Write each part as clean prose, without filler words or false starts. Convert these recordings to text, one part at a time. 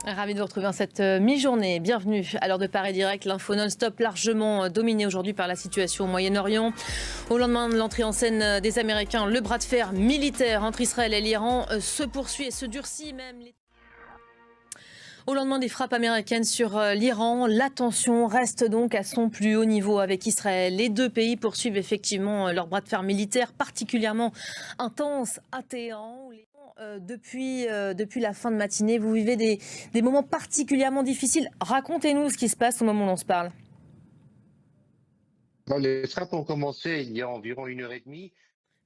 Ravi de vous retrouver en cette mi-journée. Bienvenue à l'heure de Paris Direct. L'info non-stop largement dominée aujourd'hui par la situation au Moyen-Orient. Au lendemain de l'entrée en scène des Américains, le bras de fer militaire entre Israël et l'Iran se poursuit et se durcit même. Au lendemain des frappes américaines sur l'Iran, la tension reste donc à son plus haut niveau avec Israël. Les deux pays poursuivent effectivement leur bras de fer militaire particulièrement intense à Téhéran. Depuis la fin de matinée, vous vivez des moments particulièrement difficiles. Racontez-nous ce qui se passe au moment où l'on se parle. Les frappes ont commencé il y a environ 1 heure et demie.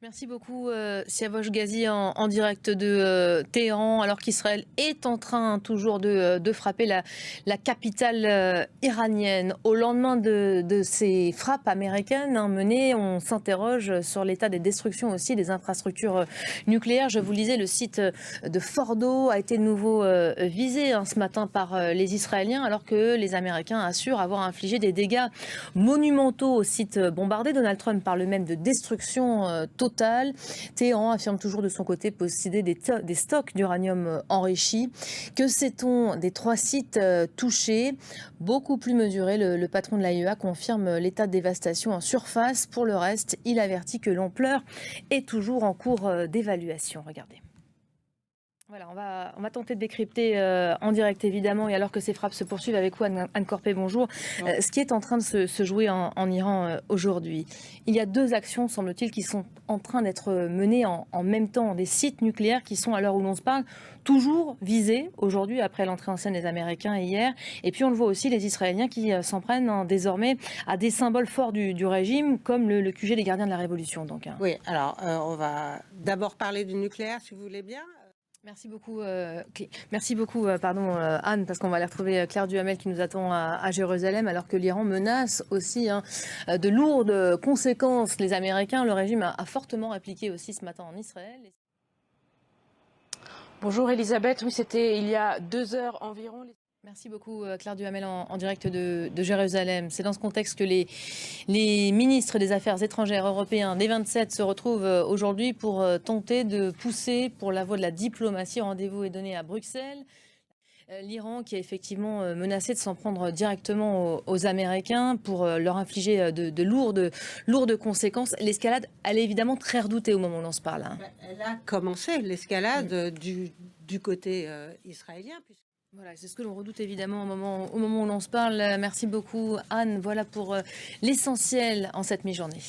Merci beaucoup, Siavosh Ghazi, en direct de Téhéran, alors qu'Israël est en train toujours de frapper la capitale iranienne. Au lendemain de ces frappes américaines menées, on s'interroge sur l'état des destructions aussi des infrastructures nucléaires. Je vous le disais, le site de Fordo a été de nouveau visé ce matin par les Israéliens, alors que les Américains assurent avoir infligé des dégâts monumentaux au site bombardé. Donald Trump parle même de destruction totale. Téhéran affirme toujours de son côté posséder des stocks d'uranium enrichi. Que sait-on des 3 sites touchés? Beaucoup plus mesuré, le patron de l'AIEA confirme l'état de dévastation en surface. Pour le reste, il avertit que l'ampleur est toujours en cours d'évaluation. Regardez. Voilà, on va tenter de décrypter en direct évidemment, et alors que ces frappes se poursuivent avec vous, Anne Corpé, bonjour. Ce qui est en train de se jouer en Iran aujourd'hui. Il y a 2 actions, semble-t-il, qui sont en train d'être menées en même temps. Des sites nucléaires qui sont, à l'heure où l'on se parle, toujours visés aujourd'hui, après l'entrée en scène des Américains hier. Et puis on le voit aussi, les Israéliens qui s'en prennent désormais à des symboles forts du régime, comme le QG des gardiens de la Révolution. Donc, Oui, alors on va d'abord parler du nucléaire, si vous voulez bien. Merci beaucoup, Anne, parce qu'on va aller retrouver Claire Duhamel qui nous attend à Jérusalem, alors que l'Iran menace aussi de lourdes conséquences. Les Américains, le régime a fortement répliqué aussi ce matin en Israël. Bonjour Elisabeth, oui, c'était il y a 2 heures environ. Merci beaucoup Claire Duhamel en direct de Jérusalem. C'est dans ce contexte que les ministres des Affaires étrangères européens des 27 se retrouvent aujourd'hui pour tenter de pousser pour la voie de la diplomatie. Rendez-vous est donné à Bruxelles. L'Iran qui a effectivement menacé de s'en prendre directement aux Américains pour leur infliger de lourdes conséquences. L'escalade, elle est évidemment très redoutée au moment où l'on se parle. Elle a commencé, l'escalade, du côté israélien. Voilà, c'est ce que l'on redoute évidemment au moment où l'on se parle. Merci beaucoup Anne. Voilà pour l'essentiel en cette mi-journée.